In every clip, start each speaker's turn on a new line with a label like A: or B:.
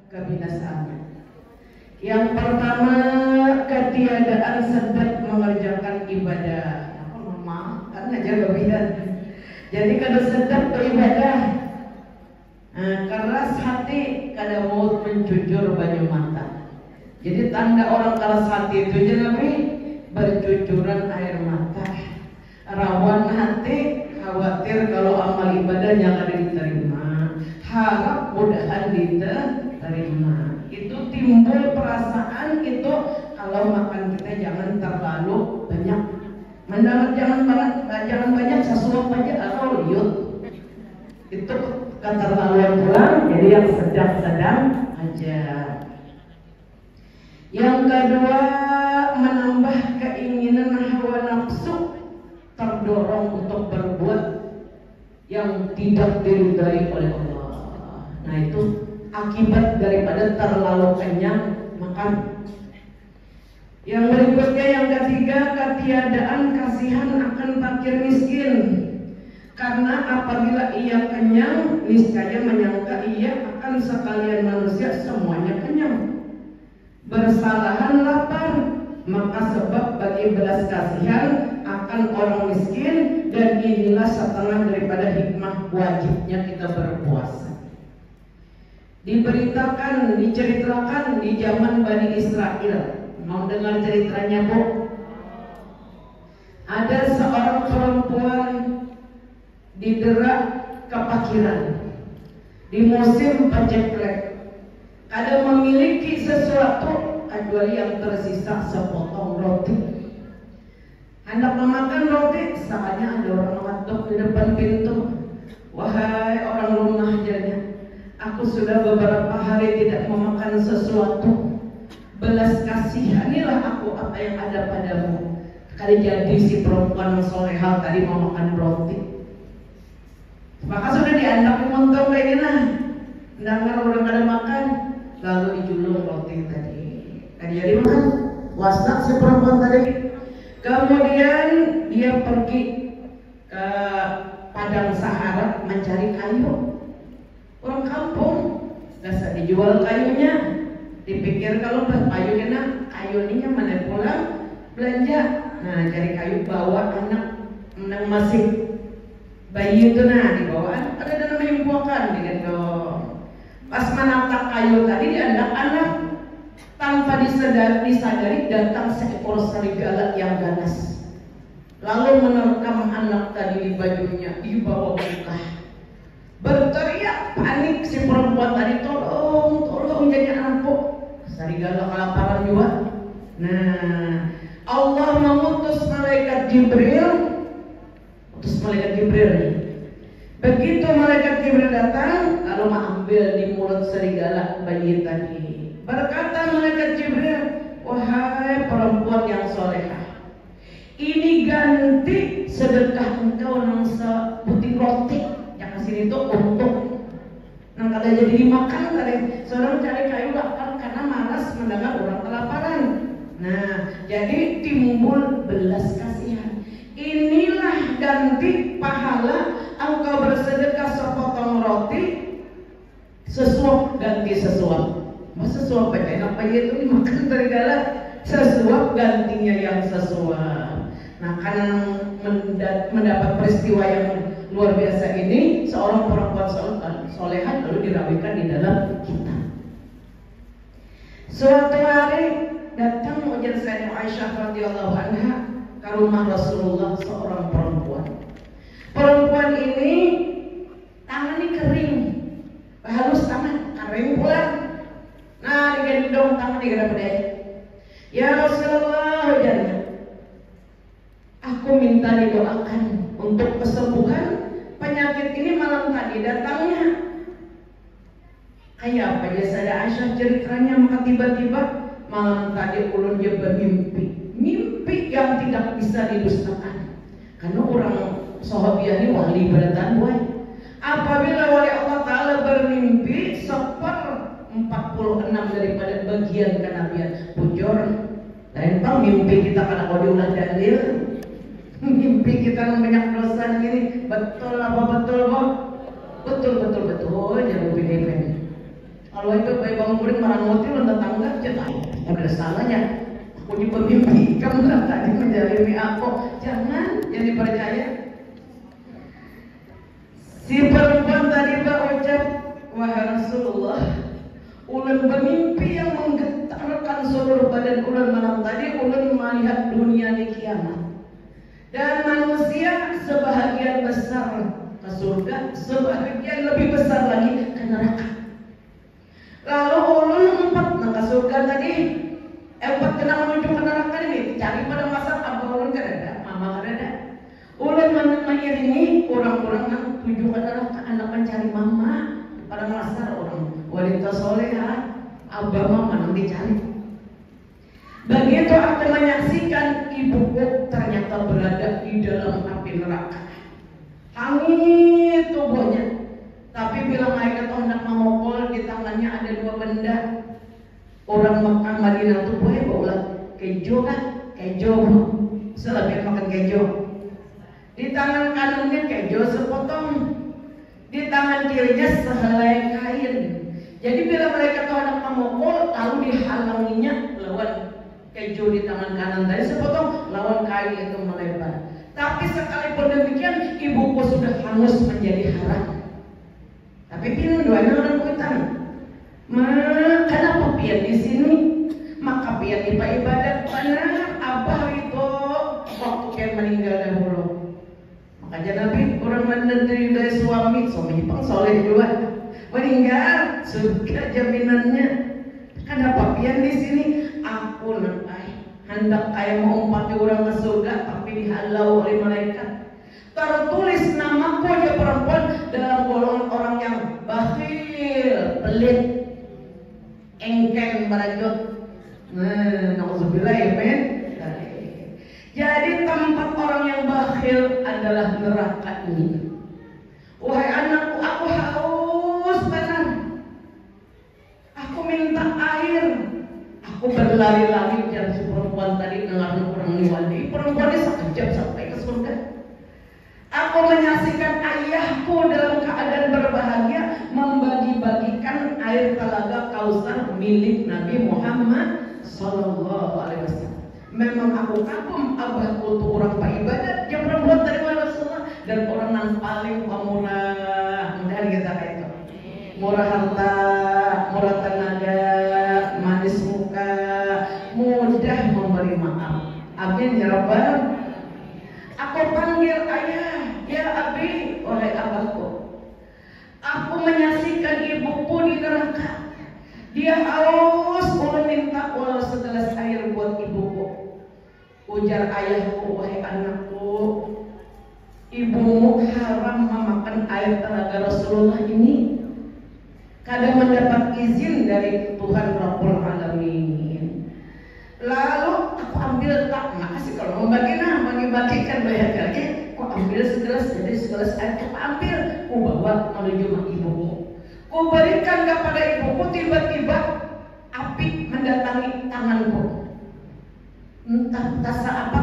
A: kebinasaannya. Yang pertama, ketiadaan sedap mengerjakan ibadah. Apa mama? Kan aja kebidan. Jadi kada sedap beribadah. Keras hati kada mau menjujur banyu mata. Jadi tanda orang keras hati itu lebih berjujuran air mata. Rawan hati, khawatir kalau amal ibadahnya kada diterima. Harap mudahan diterima. Itu timbul perasaan itu kalau makan kita jangan terlalu banyak. Mendapat jangan banyak sesuap aja atau liut. Itu keterlaluan pulang, jadi yang sedang-sedang aja. Yang kedua, menambah keinginan hawa nafsu, terdorong untuk berbuat yang tidak diridai oleh Allah. Nah itu akibat daripada terlalu kenyang makan. Yang berikutnya, yang ketiga, ketiadaan kasihan akan fakir miskin. Karena apabila ia kenyang, niscaya menyangka ia akan sekalian manusia semuanya kenyang. Bersalahan lapar, maka sebab bagi belas kasihan akan orang miskin, dan inilah setengah daripada hikmah wajibnya kita berpuasa. Diceritakan di zaman Bani Israel. Mau dengar ceritanya, Bu? Ada seorang perempuan didera kepakiran di musim paceklik, ada memiliki sesuatu kecuali yang tersisa sepotong roti. Hendak memakan roti, saatnya ada orang ngetok di depan pintu. Wahai orang rumah janya, aku sudah beberapa hari tidak memakan sesuatu. Belas kasihanilah aku apa yang ada padamu. Kali jadi si perempuan solehah tadi mau makan roti. Maka sudah diandak mentok kayak gini, dengar orang kada makan, lalu dijulung roti tadi. Tadi jadi makan, wasak si perempuan tadi. Kemudian dia pergi ke padang Sahara mencari kayu. Orang kampung dasar dijual kayunya. Dipikir kalau kayu kena kayu ini mana pulang belanja. Nah cari kayu bawa anak menang masih bayi itu nah dibawaan ada namanya buakan gitu. Pas menatap kayu tadi diandak anak, tanpa disadari datang seekor serigala yang ganas, lalu menerkam anak tadi di bajunya, dibawa buka. Berteriak panik si perempuan tadi, tolong jadi anakku. Serigala kelaparan juga. Nah Allah mengutus malaikat Jibril. Begitu malaikat Jibril datang, lalu mengambil di mulut serigala bayi tadi. Berkata malaikat Jibril, wahai perempuan yang solehah, ini ganti sedekah engkau nang sebutir roti yang kasih itu untuk nang kada jadi dimakan kali. Seorang cari kayu lapar karena malas mendengar orang kelaparan. Nah, jadi timbul belas kasihan. Inilah ganti pahala engkau bersedekah sepotong roti, sesuap ganti sesuap. Masa sesuap aja enak aja itu dimakan serigala, sesuap gantinya yang sesuap. Nah, karena mendapat peristiwa yang luar biasa ini, seorang perempuan solehah lalu dirawikan di dalam kitab. Suatu hari datang ujar Sayyidah Aisyah radhiyallahu anha ke rumah Rasulullah seorang perempuan. Perempuan ini tangannya kering, halus tangan kering pula. Nah digendong tangan digede-gede. Ya Rasulullah, ujarnya, aku minta didoakan untuk kesembuhan penyakit ini malam tadi datangnya. Kayak apa dia Sayyidah Aisyah ceritanya, maka tiba-tiba malam tadi ulun dia mimpi yang tidak bisa didustakan. Karena orang sahabiah ini wali pada boy. Apabila wali Allah Ta'ala bermimpi 46 daripada bagian kenabian bujur. Lain bang mimpi kita karena kau diulah dalil. Mimpi kita banyak dosa gini. Betul apa betul kok? Betul ya lebih hebat. Kalau itu bayi bangun marah motif lo tetangga cetak, nggak ada salahnya. Aku juga mimpi kamu tadi menjalani aku, jangan dipercaya. Si perempuan tadi berucap, wahai Rasulullah, ulun bermimpi yang menggetarkan seluruh badan ulun malam tadi. Ulun melihat dunia di kiamat dan manusia sebahagian besar ke surga, sebahagian lebih besar lagi ke neraka. Lalu ulun empat ke surga tadi, empat kena menuju ke neraka ini. Cari pada masa abah ulun kadada, mama kadada. Ulun mengiringi orang-orang yang tuju ke neraka, anak mencari mama. Pada masa orang wanita soleha, abah mama yang dicari. Begitu aku menyaksikan ibuku ternyata berada di dalam api neraka, hangit tubuhnya. Tapi bila mereka tahu hendak memukul, di tangannya ada dua benda. Orang Mekah Madinah itu boleh bawa keju kan? Keju, selebih makan keju. Di tangan kanannya keju sepotong, di tangan kirinya sehelai kain. Jadi bila mereka tahu hendak memukul, lalu dihalanginya lawan keju di tangan kanan tadi sepotong, lawan kain itu melebar. Tapi sekalipun demikian, ibuku sudah hangus menjadi haram. Tapi pian duanya orang kuitan. Kenapa pian di sini? Maka pian ibadat benar abah itu waktu pian meninggal dahulu. Makanya Nabi orang menderita dari suami pang soleh juga meninggal, surga jaminannya. Kenapa pian di sini? Aku hendak kayak mengumpati orang ke surga, tapi dihalau oleh malaikat. Tertulis namaku ya perempuan dalam golongan orang yang bakhil, pelit, engkeng, merajut. Nauzubillah ya men. Jadi tempat orang yang bakhil adalah neraka ini. Wahai anakku, aku haus benar. Aku minta air. Aku berlari-lari dan si perempuan tadi dengar orang niwadi. Perempuan ini sekejap sampai ke surga. Aku menyaksikan ayahku dalam keadaan berbahagia membagi-bagikan air telaga Kausar milik Nabi Muhammad Sallallahu Alaihi Wasallam. Memang aku kagum abahku tuh orang ibadat, yang perempuan dari Rasulullah dan orang yang paling pemurah. Mudah kita kayak itu, murah harta, murah tenaga, manis muka, mudah memberi maaf. Amin ya Rabbal. Aku panggil ayah, ya Abi, oleh abahku. Aku menyaksikan ibuku di neraka. Dia haus, ulun minta walau segelas air buat ibuku. Ujar ayahku, wahai anakku, ibumu haram memakan air telaga Rasulullah ini. Kadang mendapat izin dari Tuhan Rabbul Alamin. Lalu aku ambil tak, makasih kalau mau bagi-bagikan banyak lagi. Aku ambil segelas, jadi segelas air aku ambil, aku bawa menuju ibuku. Aku berikan kepada ibuku, tiba-tiba api mendatangi tanganku. Entah apa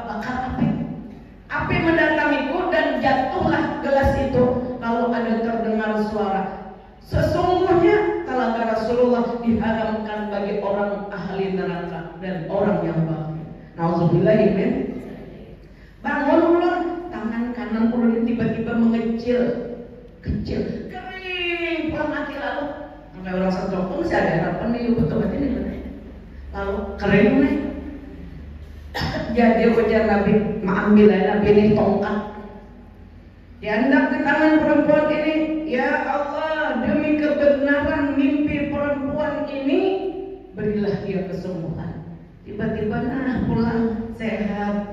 A: bakar api. Api mendatangiku dan jatuhlah gelas itu. Lalu ada terdengar suara, sesungguhnya telaga Rasulullah diharamkan bagi orang ahli neraka dan orang yang bakhil. Nauzubillah min. Bangun ulun, tangan kanan ulun tiba-tiba mengecil, kecil, kering, pulang mati lalu. Sampai orang satu pun masih ada harapan nih, betul-betul ini. Lalu kering nih. Jadi ujar Nabi, ambil Nabi ini tongkat. Diandak di tangan perempuan ini, ya Allah, demi kebenaran mimpi perempuan ini, berilah dia kesembuhan. Tiba-tiba pulang sehat.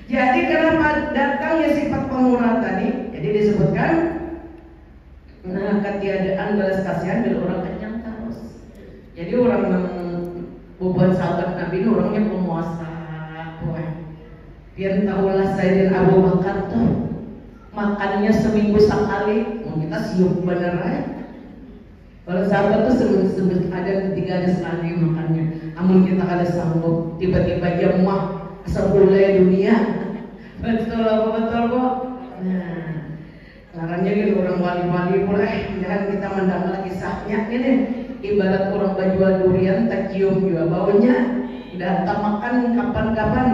A: Jadi kenapa datangnya sifat pemurah tadi? Jadi disebutkan, ketiadaan belas kasihan dari orang kenyang terus. Jadi orang yang buat sahabat Nabi ini orangnya penguasa. Biar tahulah Sayyidina Abu Bakar tuh makannya seminggu sekali, kita siup bener aja. Kalau sahabat tuh sebut ada 3 hari sekali makannya. Amun kita kada sanggup, tiba-tiba dia mah sebulai dunia. Betul apa betul kok? Nah, Karena jadi orang wali-wali mulai jangan kita mendengar kisahnya ini ibarat orang berjual durian tak cium juga baunya dan tak makan kapan-kapan.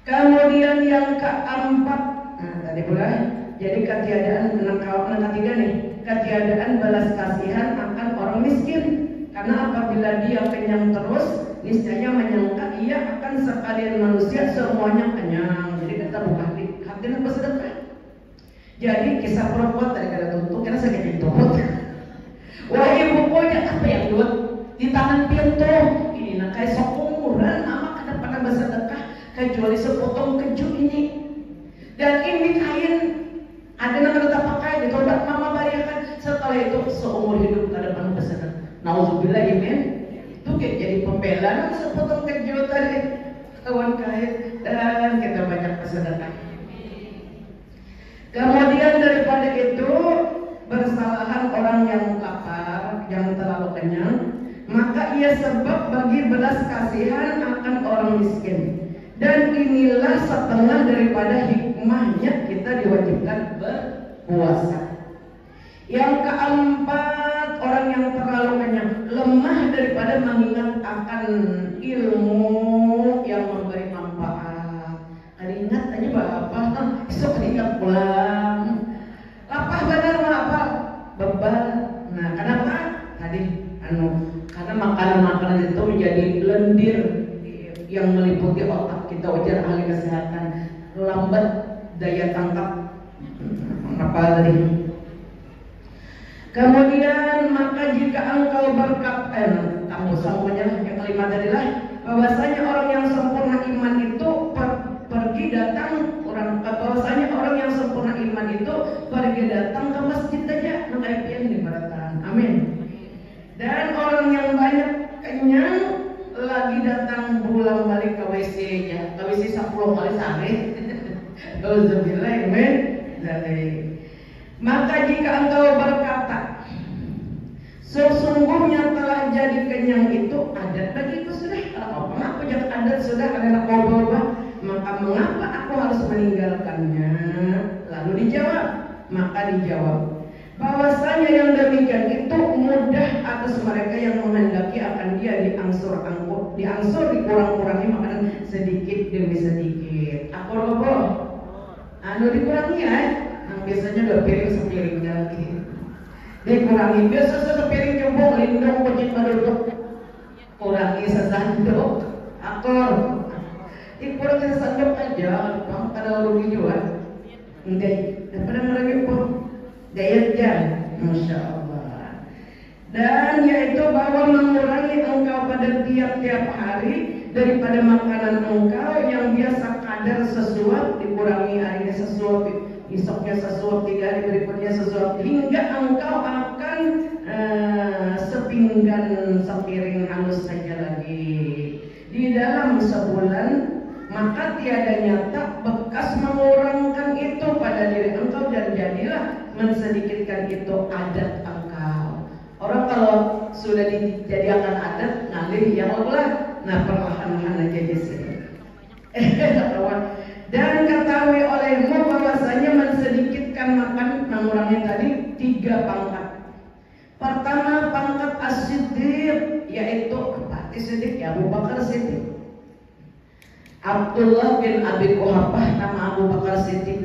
A: Kemudian yang keempat, nah tadi pula jadi ketiadaan ketiga nih, ketiadaan belas kasihan akan orang miskin. Karena apabila dia kenyang terus, niscaya menyangka ia akan sekalian manusia semuanya kenyang. Jadi kita buka hati dan bersedekah. Jadi kisah perempuan tadi kada tuntut karena saya kayak tuntut. Wah ibu punya apa yang buat di tangan pintu ini nak kayak sok umuran mama kada pernah bersedekah kecuali sepotong keju ini. Dan ini kain ada yang kada pakai ditobat mama bayarkan. Setelah itu seumur hidup kada pernah bersedekah. Nauzubillah imin. Itu kayak jadi pembelaan sepotong keju tadi kawan kain dan kita banyak bersedekah. Kemudian daripada itu bersalahan orang yang lapar, yang terlalu kenyang, maka ia sebab bagi belas kasihan akan orang miskin. Dan inilah setengah daripada hikmahnya kita diwajibkan berpuasa. Yang keempat, orang yang terlalu kenyang lemah daripada mengingat akan ilmu yang memberi manfaat. Ingat aja bapak, esok ingat pulang. Lapar benar apa? Beban. Nah, kenapa? Tadi karena makanan-makanan itu menjadi lendir yang meliputi otak kita, wajar ahli kesehatan, lambat daya tangkap apa tadi. Kemudian maka jika engkau kamu semuanya yang kelima tadi lah, bahwasanya orang yang sempurna iman itu pergi datang bahwasanya orang yang sempurna iman itu pergi datang ke masjid aja mengajian di baratan. Amin. Dan orang yang banyak kenyang lagi datang pulang balik ke WC-nya, ke WC 10 kali sehari. Alhamdulillah, amin. Maka jika engkau berkata, sesungguhnya telah jadi kenyang itu adat bagiku sudah. Mengapa jangan adat sudah karena kau maka mengapa aku harus meninggalkannya? Lalu dijawab bahwasanya yang demikian itu mudah atas mereka yang menghendaki akan dia diangsur dikurang-kurangi makanan sedikit demi sedikit. Aku dikurangi ya. Biasanya 2 piring sepiring lagi. Dikurangi biasa sepiring jumbo lindung kucing baduduk. Kurangi sesandok. Akor. Dikurangi sesandok aja. Bang kada rugi juga. Enggak. Daripada ngerangi po. Dayat. Masya Allah. Dan yaitu bahwa mengurangi engkau pada tiap-tiap hari daripada makanan engkau yang biasa kadar sesuap dikurangi hari ini sesuap, besoknya sesuap, 3 hari berikutnya sesuap, hingga engkau akan sepiring halus saja lagi di dalam sebulan, maka tiada nyata bekas mengurangkan itu pada diri engkau dan jadilah mensedikitkan itu adat engkau. Orang kalau sudah dijadikan adat ngalih ya Allah, nah perlahan-lahan aja di sini. Dan ketahui olehmu bahwasanya mensedikitkan makan mengurangi tadi 3 pangkat. Pertama pangkat as-siddiq, yaitu apa? As-siddiq ya Abu Bakar Siddiq. Abdullah bin Abi Quhafah nama Abu Bakar Siddiq.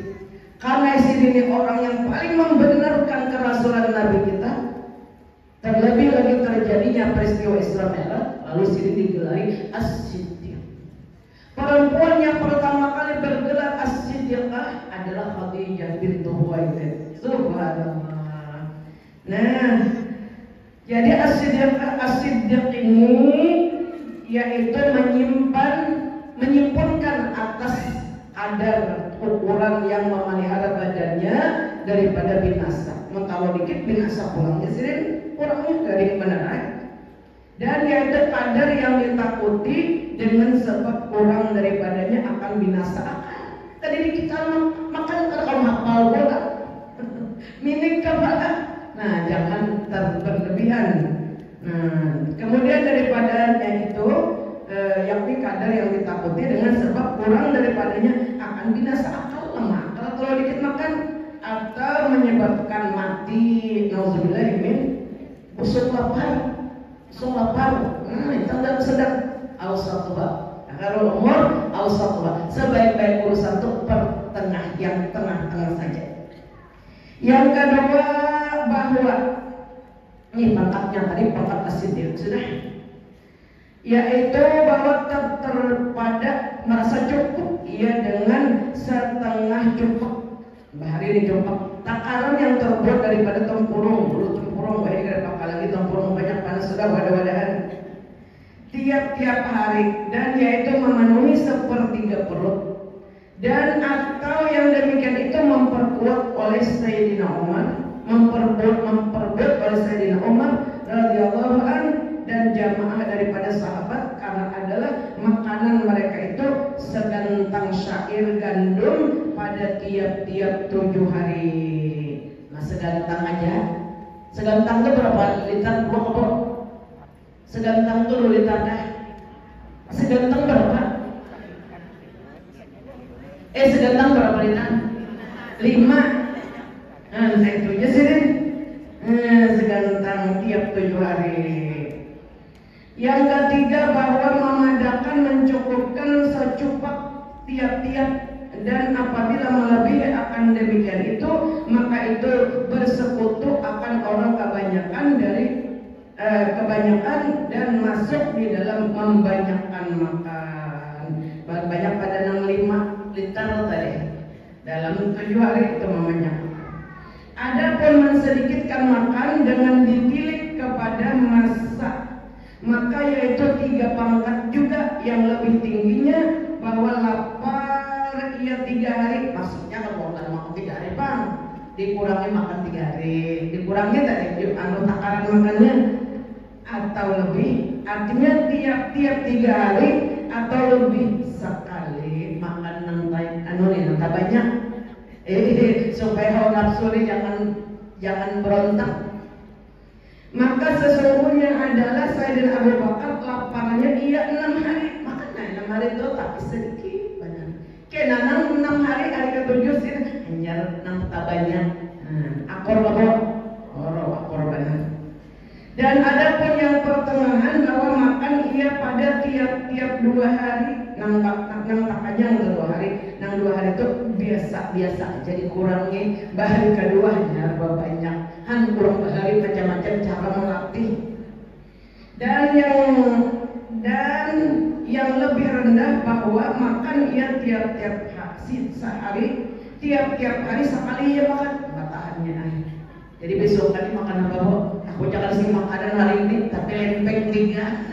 A: Karena ini orang yang paling membenarkan kerasulan Nabi kita. Terlebih lagi terjadinya peristiwa Isra Mi'raj, lalu sini digelari as-siddiq. Perempuan yang pertama kali bergelar as-siddiqah adalah Khadijah bintu Khuwailid. Subhanallah. Nah, jadi as-siddiq ini yaitu menyimpunkan atas kadar ukuran yang memelihara badannya daripada binasa. Kalau dikit binasa pulangnya sini kurangnya dari beneran. Dan yaitu kadar yang ditakuti dengan sebab kurang daripadanya akan binasa akan. Tadi kita makan kalau hafal bola, minik kepala. Nah, jangan berlebihan. Nah, kemudian daripada itu yakni kadar yang ditakuti dengan sebab kurang daripadanya akan binasa akal lemah. Kalau dikit makan lapar. Sedang awsatuha. Kalau umur awsatuha, sebaik-baik urusan itu pertengah, yang tengah-tengah saja. Yang kedua, bahwa ini pangkatnya tadi pangkat as-siddiq sudah, yaitu bahwa terpada merasa cukup ia dengan setengah cukup. Bahari ini cukup takaran yang terbuat daripada tempurung. Dulu tempurung banyak, ada lagi tempurung banyak panas sudah wadah-wadahan tiap-tiap hari, dan yaitu memenuhi sepertiga perut. Dan atau yang demikian itu memperkuat oleh Sayyidina Umar, memperbuat oleh Sayyidina Umar radhiyallahu anhu dan jamaah daripada sahabat, karena adalah makanan mereka itu segantang syair gandum pada tiap-tiap 7 hari. Nah, segantang aja. Segantang itu berapa liter? Segantang itu 2 liter dah. Segantang berapa? Segantang berapa liter? 5. Nah, saya tujuh sih. Segantang tiap 7 hari. Yang ketiga, bahwa memadakan mencukupkan secupak tiap-tiap, dan apabila melebihi akan demikian itu, maka itu bersekutu akan orang kebanyakan dan masuk di dalam membanyakkan makan. Banyak pada 65 liter tadi dalam 7 hari itu membanyak. Adapun mensedikitkan makan dengan ditilik kepada masa, maka yaitu 3 pangkat juga, yang lebih tingginya bahwa lapar ia 3 hari. Maksudnya kalau bukan makan 3 hari bang, dikurangi makan 3 hari, dikurangi tadi takaran makannya atau lebih, artinya tiap-tiap 3 hari atau lebih sekali makan nanta banyak, supaya nafsu jangan berontak. Maka sesungguhnya adalah Sayyidina Abu Bakar laparnya ia 6 hari, makanya 6 hari itu tapi sedikit banyak. Kena 6 hari ke-7 sih hanya 6 banyak. Akor banyak. Dan adapun yang pertengahan bahwa makan ia pada tiap-tiap 2 hari, nang takanya yang 2 hari, nang 2 hari itu biasa jadi kurangi bahari keduanya banyak, kurang bahari macam-macam cara melatih. Dan yang lebih rendah bahwa makan ia tiap-tiap hari sekali ia makan, batahannya. Jadi besok tadi makan apa bu? Aku jangan sih makanan hari ini, tapi lempeng 3.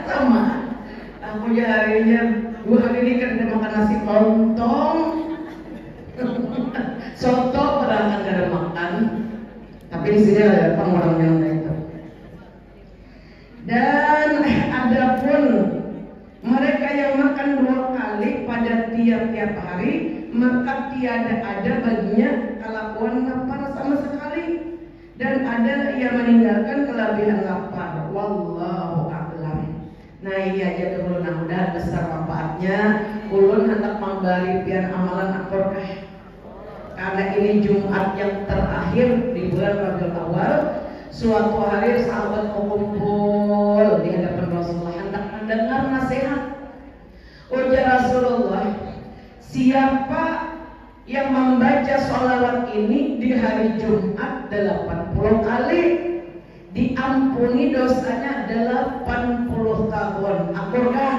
A: Sama. Aku harinya 2 hari ini kan makan nasi lontong, soto berangkat kada makan. Tapi di sini ada orang yang itu. Dan adapun mereka yang makan 2 kali pada tiap-tiap hari, maka tiada ada baginya kelakuan lapar sama sekali, dan ada ia meninggalkan kelebihan lapar. Wallahu a'lam. Nah ini aja dulu, mudah-mudahan besar manfaatnya. Ulun hendak memberi pian amalan akorkah, karena ini Jumat yang terakhir di bulan Rabiul Awal. Suatu hari sahabat kumpul di hadapan Rasulullah hendak mendengar nasihat. Ujar Rasulullah, siapa yang membaca sholawat ini di hari Jumat 80 kali, diampuni dosanya 80 tahun. Akurkan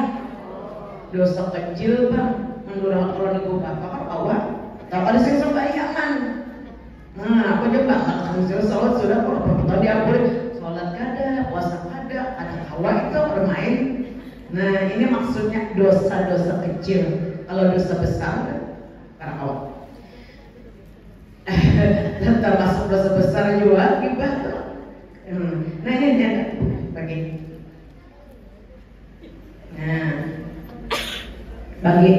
A: dosa kecil bang, menurut kronik bapak kan awal tak ada sing sembayangan. Nah aku coba kalau sholat sudah kalau tahun diampuni, sholat kada, puasa kada kawa itu bermain. Nah ini maksudnya dosa-dosa kecil. Kalau dosa besar karena awal termasuk dosa besar juga gibah. Nah ini dia bagi. Nah bagi.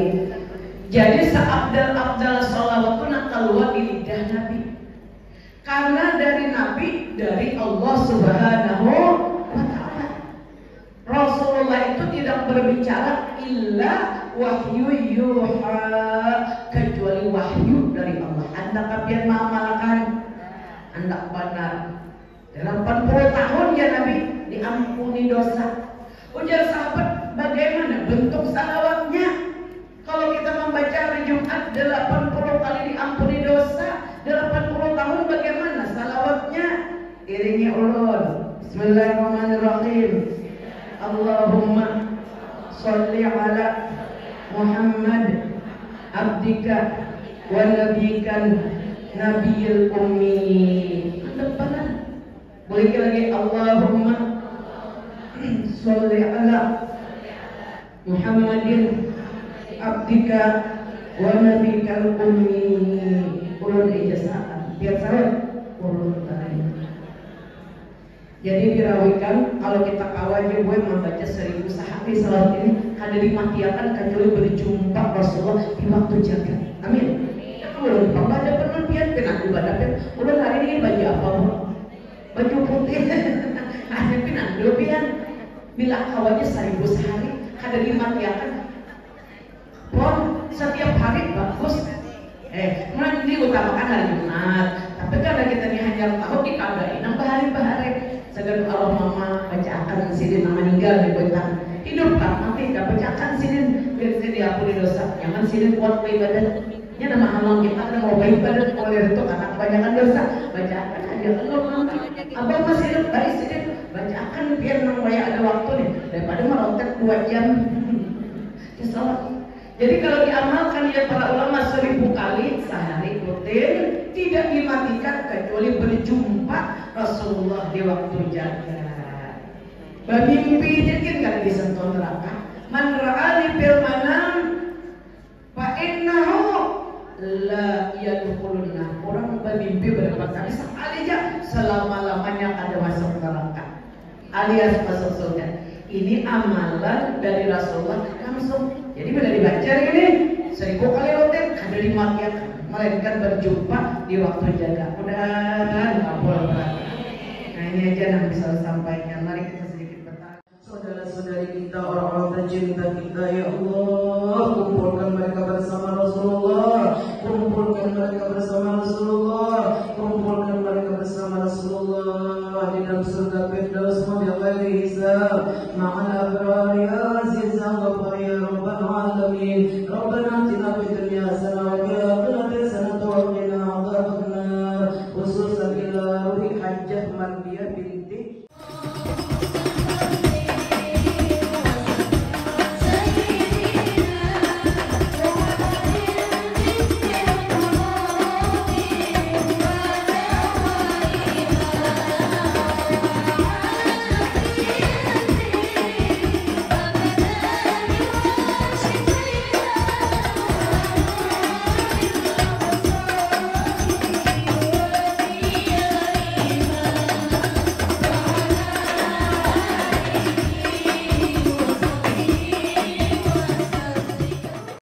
A: Jadi seabdal sholawat itu nak keluar di lidah Nabi. Karena dari Nabi, dari Allah Subhanahu wa Ta'ala. Rasulullah itu tidak berbicara illa wahyu yuha, kecuali wahyu dari Allah. Anda kapian mengamalkan, Anda benar. 80 tahun ya Nabi diampuni dosa. Ujar sahabat, bagaimana bentuk salawatnya? Kalau kita membaca hari Jumat 80 kali diampuni dosa, 80 tahun bagaimana salawatnya? Iringi ulun. Bismillahirrahmanirrahim. Allahumma sholli ala Muhammad abdika wa nabikan nabiyil ummi. Depanan. Boleh lagi Allahumma sholli ala Muhammadin abdika wa nabikal ummi. Ulun ijazah biar sahur ulun tadi. Jadi dirawikan kalau kita kawajib gue membaca 1000 sehari salawat ini kada dimatiakan kecuali berjumpa Rasulullah di waktu jaga. Amin. Ulun pembaca penelitian penanggu badapin. Ulun hari ini baju apa bu? Baju putih. Ada penanggu pian. Bila kawajib 1000 sehari kada dimatiakan. Pon setiap hari bagus. Kemudian diutamakan hari Jumat. Tapi karena kita ini hanya tahu dikadain nambah hari-hari. Segar Allah mama bacakan sidin nama meninggal di buatan hidup kan mati gak bacakan sidin biar saya diampuni dosa. Jangan sidin kuat ibadat. Nya nama Allah kita ada mau ibadat oleh itu anak kebanyakan dosa. Bacakan aja Allah mama. Abang masih hidup dari sidin bacakan biar namanya ada waktu nih daripada merontek 2 jam. Kesalahan. Jadi kalau diamalkan ya para ulama 1000 kali sehari rutin tidak dimatikan kecuali berjumpa Rasulullah di waktu jaga. Bermimpi jadi kan disentuh neraka. Man ra'ani fil manam fa innahu la yadkhulun nar. Orang bermimpi berapa kali sekali aja selama-lamanya ada masuk neraka alias masuk surga. Ini amalan dari Rasulullah langsung. Jadi bila dibaca ini 1000 kali rutin ada dimatiakan, melainkan berjumpa di waktu jaga. Mudah-mudahan kabul. Nah ini aja yang bisa sampaikan. Mari kita sedikit bertanya. Saudara-saudari kita, orang-orang tercinta kita, ya Allah, kumpulkan mereka bersama Rasulullah, kumpulkan mereka bersama Rasulullah, kumpulkan mereka bersama Rasulullah di dalam surga Firdaus bi ghairi hisab ma'al abrar ya aziz ya ghafar ya rabbal alamin. Rabbana atina fid dunya hasanah